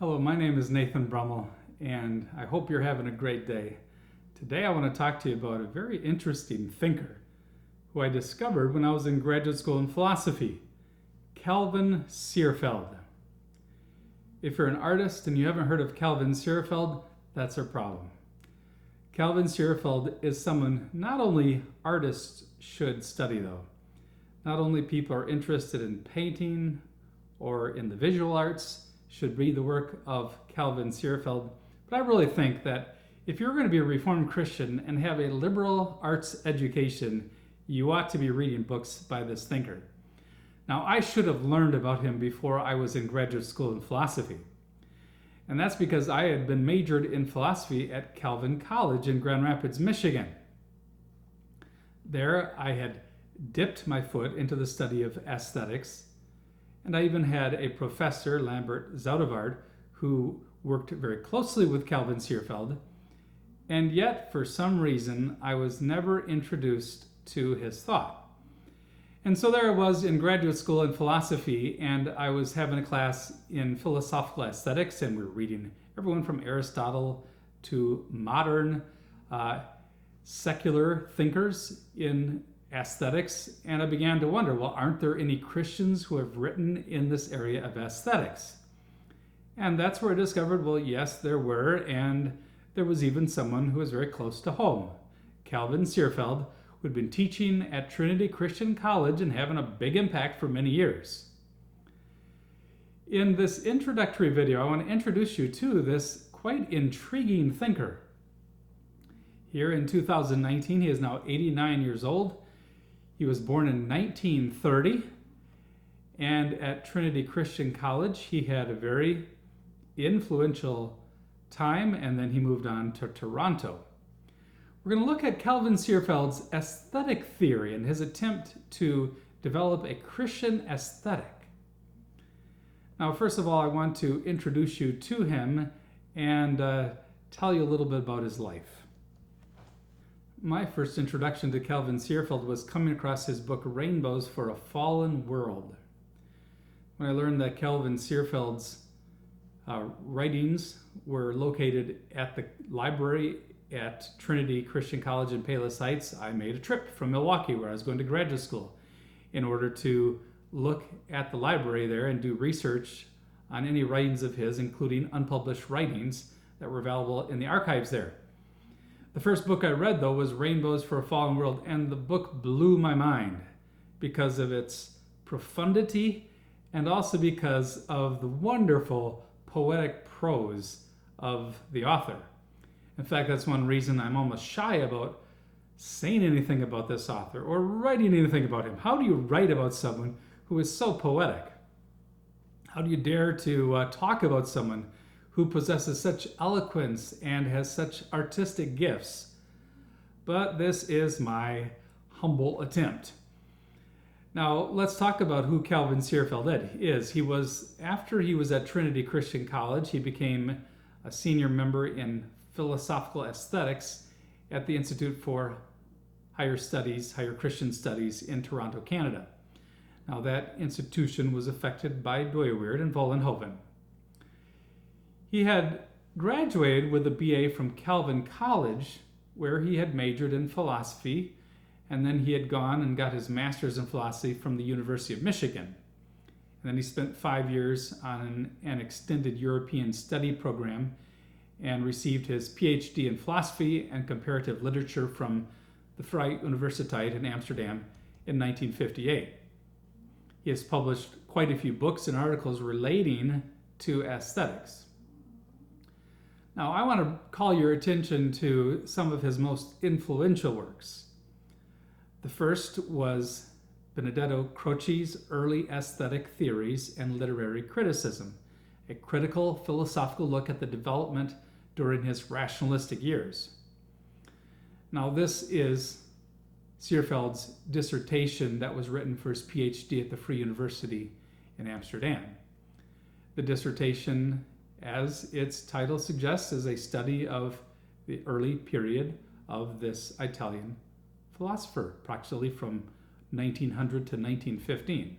Hello, my name is Nathan Brummel, and I hope you're having a great day. Today I want to talk to you about a very interesting thinker who I discovered when I was in graduate school in philosophy, Calvin Seerveld. If you're an artist and you haven't heard of Calvin Seerveld, that's a problem. Calvin Seerveld is someone not only artists should study though. Not only people are interested in painting or in the visual arts should read the work of Calvin Seerveld, but I really think that if you're going to be a Reformed Christian and have a liberal arts education, you ought to be reading books by this thinker. Now, I should have learned about him before I was in graduate school in philosophy. And that's because I had been majored in philosophy at Calvin College in Grand Rapids, Michigan. There, I had dipped my foot into the study of aesthetics, and I even had a professor, Lambert Zoutevard, who worked very closely with Calvin Seerveld, and yet, for some reason, I was never introduced to his thought. And so there I was in graduate school in philosophy, and I was having a class in philosophical aesthetics, and we were reading everyone from Aristotle to modern secular thinkers in aesthetics, and I began to wonder, well, aren't there any Christians who have written in this area of aesthetics? And that's where I discovered, well, yes, there were, and there was even someone who was very close to home, Calvin Seerveld, who had been teaching at Trinity Christian College and having a big impact for many years. In this introductory video, I want to introduce you to this quite intriguing thinker. Here in 2019, he is now 89 years old. He was born in 1930, and at Trinity Christian College, he had a very influential time, and then he moved on to Toronto. We're going to look at Calvin Seerveld's aesthetic theory and his attempt to develop a Christian aesthetic. Now, first of all, I want to introduce you to him and tell you a little bit about his life. My first introduction to Calvin Seerveld was coming across his book, Rainbows for a Fallen World. When I learned that Calvin Seerveld's writings were located at the library at Trinity Christian College in Palos Heights, I made a trip from Milwaukee, where I was going to graduate school, in order to look at the library there and do research on any writings of his, including unpublished writings that were available in the archives there. The first book I read, though, was Rainbows for a Fallen World, and the book blew my mind because of its profundity and also because of the wonderful poetic prose of the author. In fact, that's one reason I'm almost shy about saying anything about this author or writing anything about him. How do you write about someone who is so poetic? How do you dare to talk about someone who possesses such eloquence and has such artistic gifts? But this is my humble attempt. Now, let's talk about who Calvin Seerveld is. After he was at Trinity Christian College, he became a senior member in philosophical aesthetics at the Institute for Higher Christian Studies in Toronto, Canada. Now, that institution was affected by Doyeweerd and Vollenhoven. He had graduated with a BA from Calvin College, where he had majored in philosophy, and then he had gone and got his master's in philosophy from the University of Michigan. And then he spent 5 years on an extended European study program and received his PhD in philosophy and comparative literature from the Vrije Universiteit in Amsterdam in 1958. He has published quite a few books and articles relating to aesthetics. Now, I want to call your attention to some of his most influential works. The first was Benedetto Croce's Early Aesthetic Theories and Literary Criticism, a critical philosophical look at the development during his rationalistic years. Now, this is Seerveld's dissertation that was written for his PhD at the Vrije University in Amsterdam. The dissertation, as its title suggests, is a study of the early period of this Italian philosopher, approximately from 1900 to 1915.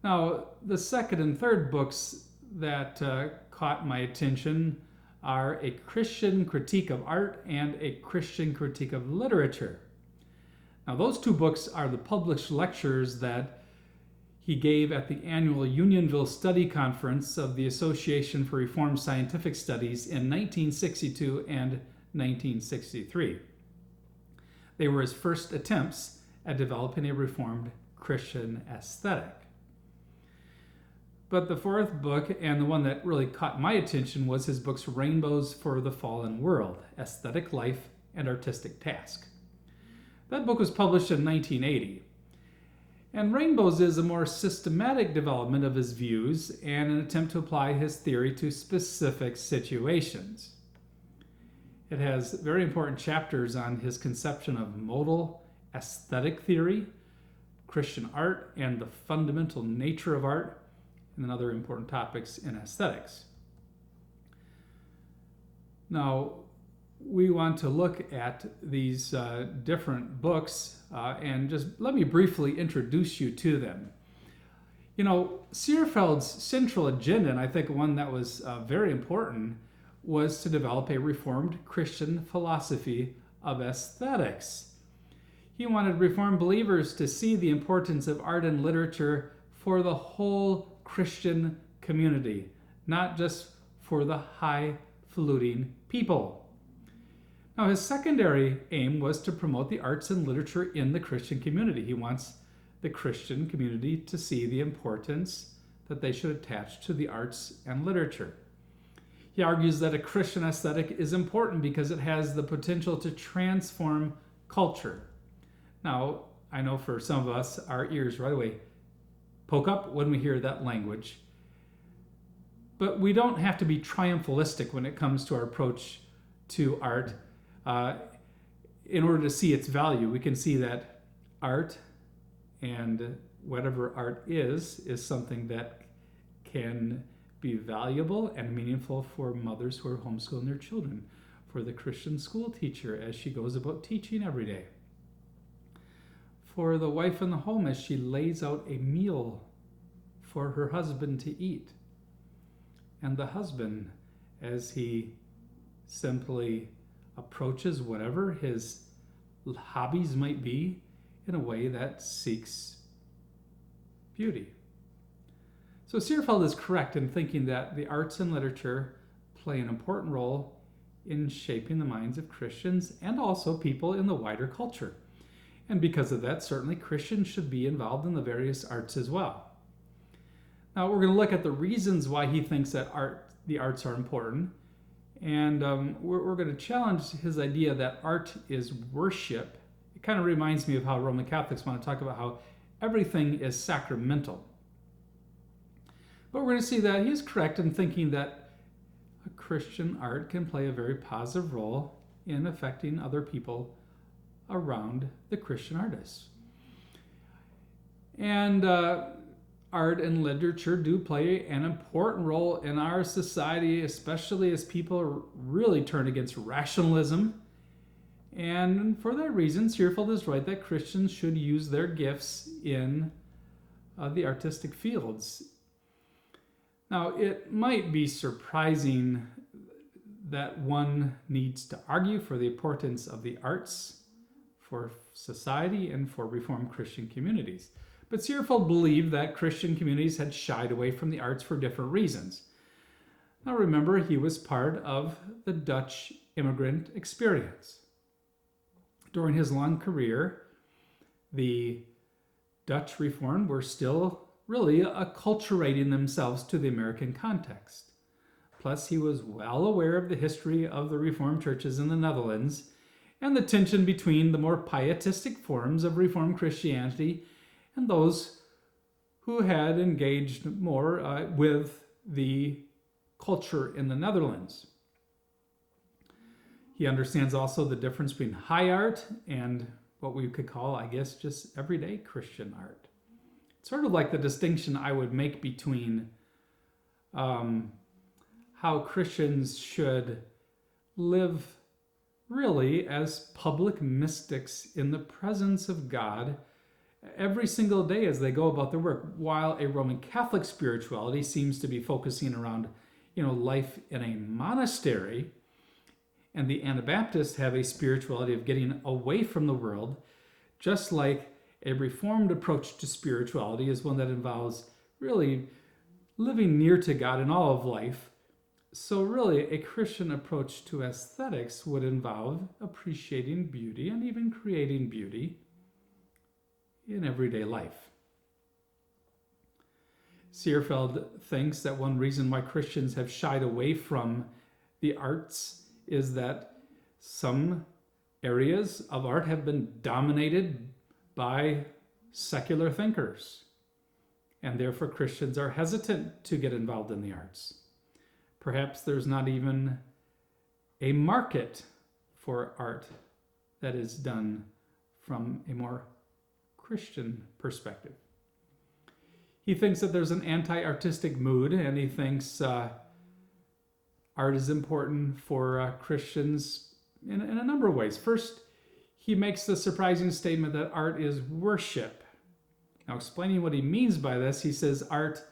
Now, the second and third books that caught my attention are A Christian Critique of Art and A Christian Critique of Literature. Now, those two books are the published lectures that he gave at the annual Unionville Study Conference of the Association for Reformed Scientific Studies in 1962 and 1963. They were his first attempts at developing a Reformed Christian aesthetic. But the fourth book, and the one that really caught my attention, was his books Rainbows for the Fallen World, Aesthetic Life and Artistic Task. That book was published in 1980. And Rainbows is a more systematic development of his views and an attempt to apply his theory to specific situations. It has very important chapters on his conception of modal aesthetic theory, Christian art, and the fundamental nature of art, and then other important topics in aesthetics. Now, we want to look at these different books and just let me briefly introduce you to them. You know, Seerveld's central agenda, and I think one that was very important, was to develop a Reformed Christian philosophy of aesthetics. He wanted Reformed believers to see the importance of art and literature for the whole Christian community, not just for the highfalutin people. Now, his secondary aim was to promote the arts and literature in the Christian community. He wants the Christian community to see the importance that they should attach to the arts and literature. He argues that a Christian aesthetic is important because it has the potential to transform culture. Now, I know for some of us, our ears right away poke up when we hear that language. But we don't have to be triumphalistic when it comes to our approach to art. In order to see its value, we can see that art and whatever art is something that can be valuable and meaningful for mothers who are homeschooling their children, for the Christian school teacher as she goes about teaching every day, for the wife in the home as she lays out a meal for her husband to eat, and the husband as he simply approaches whatever his hobbies might be in a way that seeks beauty. So Seerveld is correct in thinking that the arts and literature play an important role in shaping the minds of Christians and also people in the wider culture. And because of that, certainly Christians should be involved in the various arts as well. Now, we're going to look at the reasons why he thinks that the arts are important. And we're going to challenge his idea that art is worship. It kind of reminds me of how Roman Catholics want to talk about how everything is sacramental. But we're going to see that he's correct in thinking that a Christian art can play a very positive role in affecting other people around the Christian artists. And art and literature do play an important role in our society, especially as people really turn against rationalism. And for that reason, Seerveld is right that Christians should use their gifts in the artistic fields. Now, it might be surprising that one needs to argue for the importance of the arts for society and for Reformed Christian communities. But Seerveld believed that Christian communities had shied away from the arts for different reasons. Now remember, he was part of the Dutch immigrant experience. During his long career, the Dutch Reformed were still really acculturating themselves to the American context. Plus, he was well aware of the history of the Reformed churches in the Netherlands and the tension between the more pietistic forms of Reformed Christianity and those who had engaged more with the culture in the Netherlands. He understands also the difference between high art and what we could call, I guess, just everyday Christian art. It's sort of like the distinction I would make between how Christians should live really as public mystics in the presence of God every single day as they go about their work, while a Roman Catholic spirituality seems to be focusing around, life in a monastery, and the Anabaptists have a spirituality of getting away from the world, just like a Reformed approach to spirituality is one that involves really living near to God in all of life. So really, a Christian approach to aesthetics would involve appreciating beauty and even creating beauty in everyday life. Seerveld thinks that one reason why Christians have shied away from the arts is that some areas of art have been dominated by secular thinkers, and therefore Christians are hesitant to get involved in the arts. Perhaps there's not even a market for art that is done from a more Christian perspective. He thinks that there's an anti-artistic mood, and he thinks art is important for Christians in a number of ways. First, he makes the surprising statement that art is worship. Now, explaining what he means by this, he says art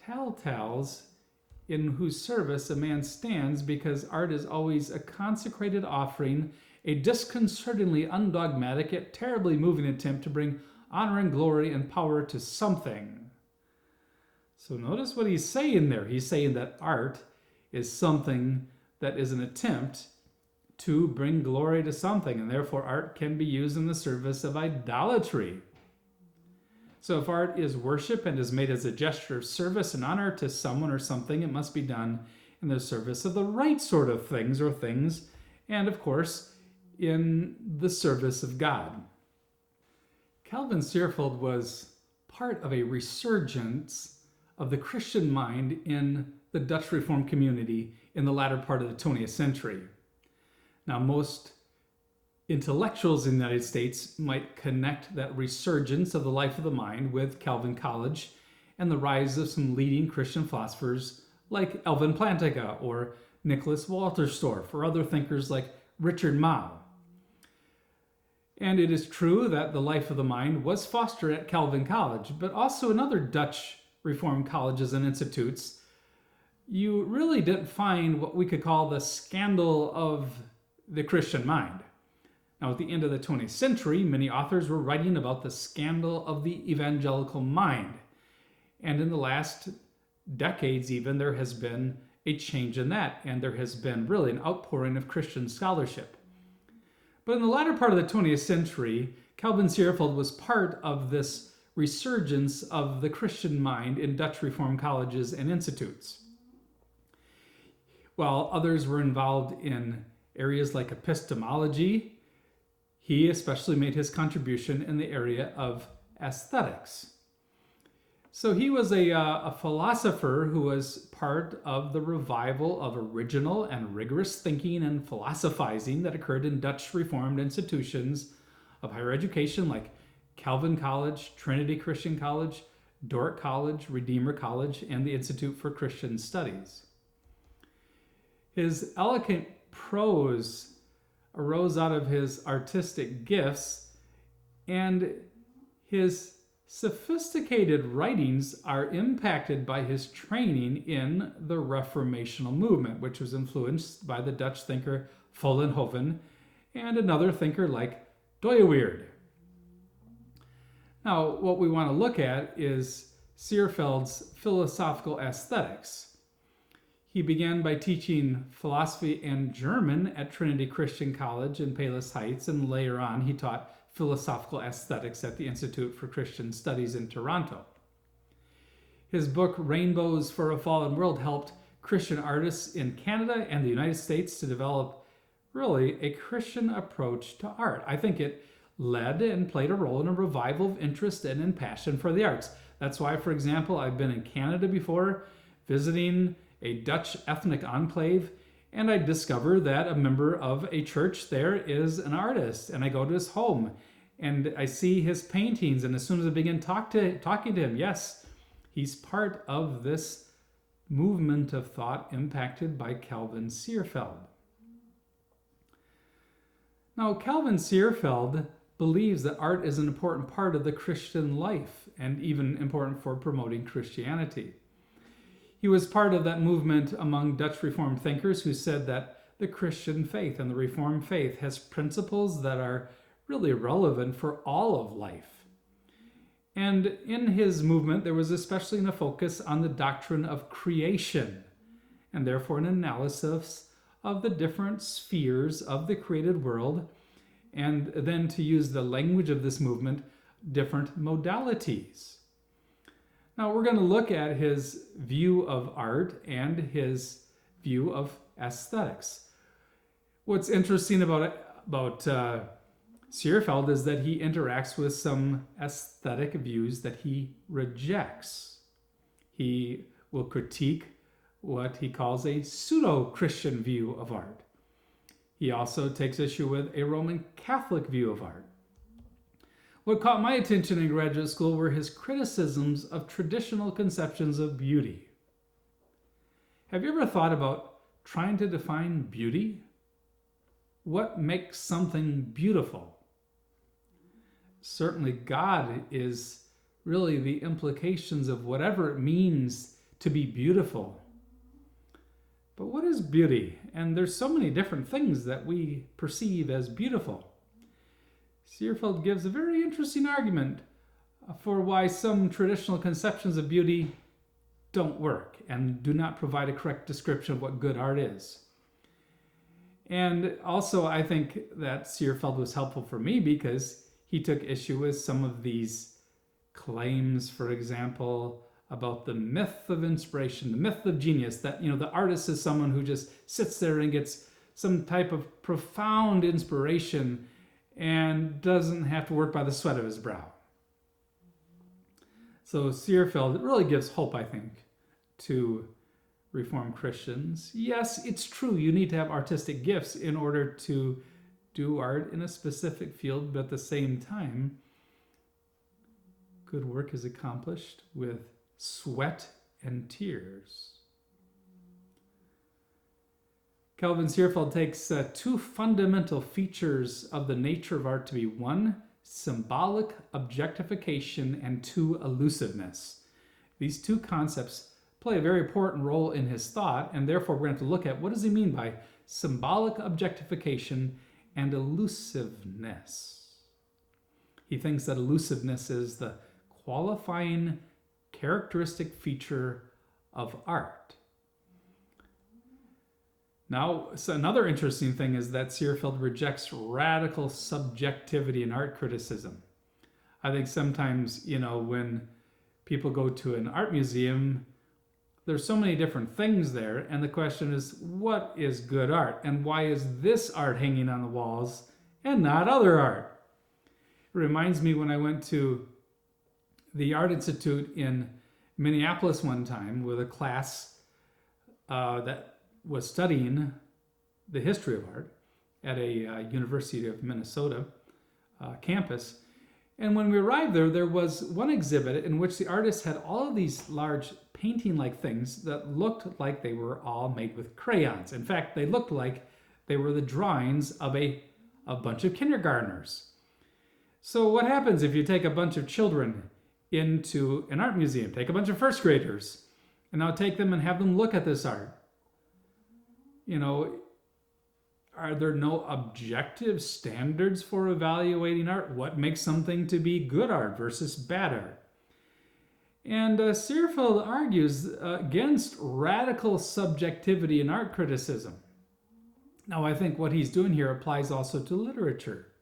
telltales in whose service a man stands, because art is always a consecrated offering, a disconcertingly undogmatic yet terribly moving attempt to bring honor and glory and power to something. So notice what he's saying there. He's saying that art is something that is an attempt to bring glory to something, and therefore art can be used in the service of idolatry. So if art is worship and is made as a gesture of service and honor to someone or something, it must be done in the service of the right sort of things or things, and of course, in the service of God. Calvin Seerveld was part of a resurgence of the Christian mind in the Dutch Reformed community in the latter part of the 20th century. Now, most intellectuals in the United States might connect that resurgence of the life of the mind with Calvin College and the rise of some leading Christian philosophers like Alvin Plantinga or Nicholas Walterstorff, or other thinkers like Richard Mouw. And it is true that the life of the mind was fostered at Calvin College, but also in other Dutch Reformed colleges and institutes. You really didn't find what we could call the scandal of the Christian mind. Now, at the end of the 20th century, many authors were writing about the scandal of the evangelical mind. And in the last decades even, there has been a change in that, and there has been really an outpouring of Christian scholarship. But in the latter part of the 20th century, Calvin Seerveld was part of this resurgence of the Christian mind in Dutch Reformed colleges and institutes. While others were involved in areas like epistemology, he especially made his contribution in the area of aesthetics. So he was a philosopher who was part of the revival of original and rigorous thinking and philosophizing that occurred in Dutch Reformed institutions of higher education like Calvin College, Trinity Christian College, Dordt College, Redeemer College, and the Institute for Christian Studies. His eloquent prose arose out of his artistic gifts, and his sophisticated writings are impacted by his training in the Reformational movement, which was influenced by the Dutch thinker Vollenhoven and another thinker like Doyeweerd. Now, what we want to look at is Seerveld's philosophical aesthetics. He began by teaching philosophy and German at Trinity Christian College in Palos Heights, and later on he taught philosophical aesthetics at the Institute for Christian Studies in Toronto. His book, Rainbows for a Fallen World, helped Christian artists in Canada and the United States to develop really a Christian approach to art. I think it led and played a role in a revival of interest and passion for the arts. That's why, for example, I've been in Canada before, visiting a Dutch ethnic enclave, and I discover that a member of a church there is an artist, and I go to his home and I see his paintings, and as soon as I begin talking to him, yes, he's part of this movement of thought impacted by Calvin Seerveld. Now, Calvin Seerveld believes that art is an important part of the Christian life and even important for promoting Christianity. He was part of that movement among Dutch Reformed thinkers who said that the Christian faith and the Reformed faith has principles that are really relevant for all of life. And in his movement, there was especially a focus on the doctrine of creation, and therefore an analysis of the different spheres of the created world, and then, to use the language of this movement, different modalities. Now we're going to look at his view of art and his view of aesthetics. What's interesting about Seerveld is that he interacts with some aesthetic views that he rejects. He will critique what he calls a pseudo-Christian view of art. He also takes issue with a Roman Catholic view of art. What caught my attention in graduate school were his criticisms of traditional conceptions of beauty. Have you ever thought about trying to define beauty? What makes something beautiful? Certainly, God is really the implications of whatever it means to be beautiful. But what is beauty? And there's so many different things that we perceive as beautiful. Seerveld gives a very interesting argument for why some traditional conceptions of beauty don't work and do not provide a correct description of what good art is. And also, I think that Seerveld was helpful for me because he took issue with some of these claims, for example, about the myth of inspiration, the myth of genius, that, the artist is someone who just sits there and gets some type of profound inspiration and doesn't have to work by the sweat of his brow. So Seerveld really gives hope, I think, to Reformed Christians. Yes, it's true, you need to have artistic gifts in order to do art in a specific field, but at the same time, good work is accomplished with sweat and tears. Calvin Seerveld takes two fundamental features of the nature of art to be: one, symbolic objectification, and two, elusiveness. These two concepts play a very important role in his thought, and therefore we're going to have to look at what does he mean by symbolic objectification and elusiveness. He thinks that elusiveness is the qualifying characteristic feature of art. Now, so another interesting thing is that Seerveld rejects radical subjectivity in art criticism. I think sometimes, when people go to an art museum, there's so many different things there, and the question is, what is good art? And why is this art hanging on the walls and not other art? It reminds me when I went to the Art Institute in Minneapolis one time with a class that was studying the history of art at a University of Minnesota campus. And when we arrived there, there was one exhibit in which the artist had all of these large painting-like things that looked like they were all made with crayons. In fact, they looked like they were the drawings of a bunch of kindergartners. So what happens if you take a bunch of children into an art museum, take a bunch of first graders, and now take them and have them look at this art? Are there no objective standards for evaluating art? What makes something to be good art versus bad art? And Seerveld argues against radical subjectivity in art criticism. Now, I think what he's doing here applies also to literature.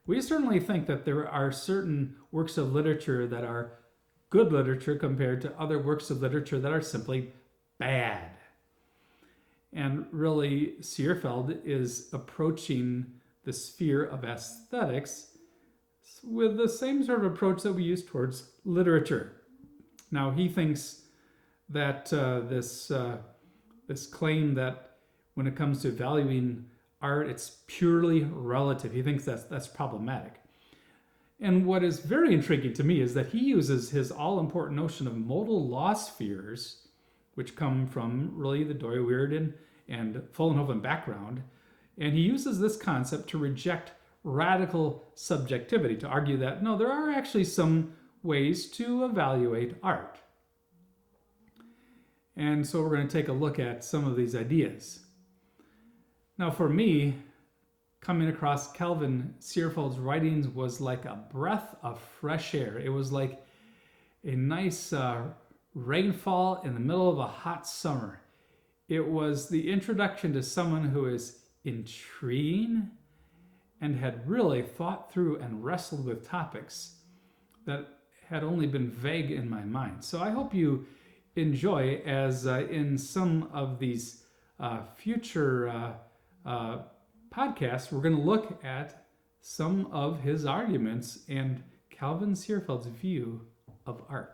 We certainly think that there are certain works of literature that are good literature compared to other works of literature that are simply bad. And really, Seerveld is approaching the sphere of aesthetics with the same sort of approach that we use towards literature. Now, he thinks that this claim that when it comes to valuing art, it's purely relative. He thinks that's problematic. And what is very intriguing to me is that he uses his all-important notion of modal law spheres, which come from really the Dooyeweerd and Vollenhoven background, and he uses this concept to reject radical subjectivity, to argue that, no, there are actually some ways to evaluate art. And so we're going to take a look at some of these ideas. Now, for me, coming across Calvin Seerveld's writings was like a breath of fresh air. It was like a nice rainfall in the middle of a hot summer. It was the introduction to someone who is intriguing and had really thought through and wrestled with topics that had only been vague in my mind. So I hope you enjoy, as in some of these future podcasts, we're going to look at some of his arguments and Calvin Seerveld's view of art.